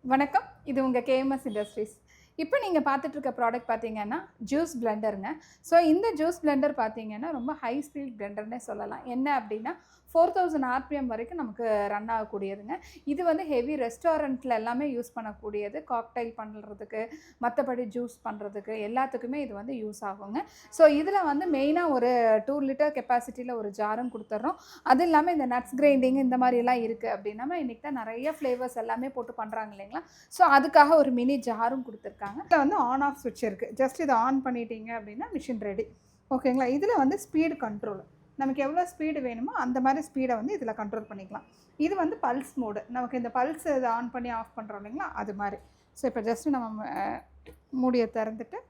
வணக்கம். இது உங்க கேஎம்எஸ் இண்டஸ்ட்ரீஸ். இப்ப நீங்க பார்த்துட்டு இருக்க ப்ராடக்ட் பார்த்தீங்கன்னா, ஜூஸ் பிளெண்டருங்க. ஸோ இந்த ஜூஸ் பிளெண்டர் பார்த்தீங்கன்னா, ரொம்ப ஹை ஸ்பீட் பிளெண்டர்னே சொல்லலாம். என்ன அப்டின்னா, 4000 ஆர்பிஎம் வரைக்கும் நமக்கு ரன் ஆகக்கூடியதுங்க. இது வந்து ஹெவி ரெஸ்டாரண்ட்ல எல்லாமே யூஸ் பண்ணக்கூடியது. காக்டெயில் பண்றதுக்கு, மத்தபடி ஜூஸ் பண்றதுக்கு எல்லாத்துக்குமே இது வந்து யூஸ் ஆகுங்க. ஸோ இதுல வந்து மெயினா ஒரு 2 லிட்டர் கெப்பாசிட்டில ஒரு ஜாரும் குடுத்துர்றோம். அது இல்லாம இந்த நட்ஸ் கிரைண்டிங் இந்த மாரிலாம் இருக்கு அப்டின்னா, இன்னைக்கு தான் நெறைய ஃப்ளேவர்ஸ் எல்லாமே போட்டு பண்றாங்க இல்லைங்களா? ஸோ அதுக்காக ஒரு மினி ஜாரும் குடுத்துருக்காங்க. இதுல வந்து ஆன் ஆஃப் ஸ்விட்ச் இருக்கு. ஜஸ்ட் இத ஆன் பண்ணிட்டீங்க அப்டின்னா மிஷின் ரெடி. ஓகேங்களா? இதுல வந்து ஸ்பீட் கண்ட்ரோல். நமக்கு எவ்வளோ ஸ்பீடு வேணுமோ அந்த மாரி ஸ்பீட வந்து இதுல கண்ட்ரோல் பண்ணிக்கலாம். இது வந்து பல்ஸ் மோடு. நமக்கு இந்த பல்ஸ் இத ஆன் பண்ணி ஆஃப் பண்றோம் இல்லைங்களா? அது மாரி. ஸோ இப்ப ஜஸ்ட் நம்ம மூடிய திறந்துட்டு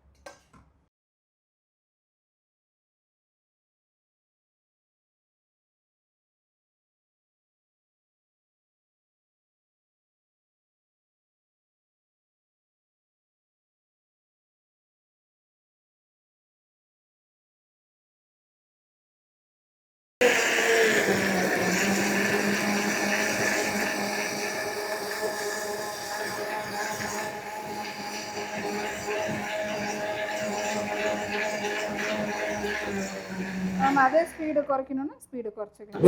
நம்ம அதே ஸ்பீடு குறைக்கணும்னா ஸ்பீடு குறைச்சிக்கலாம்.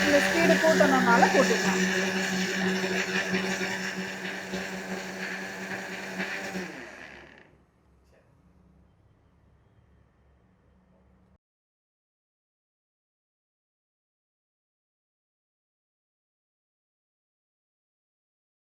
இல்ல ஸ்பீடு கூட்டணும்னாலும் கூட்டிக்கலாம்.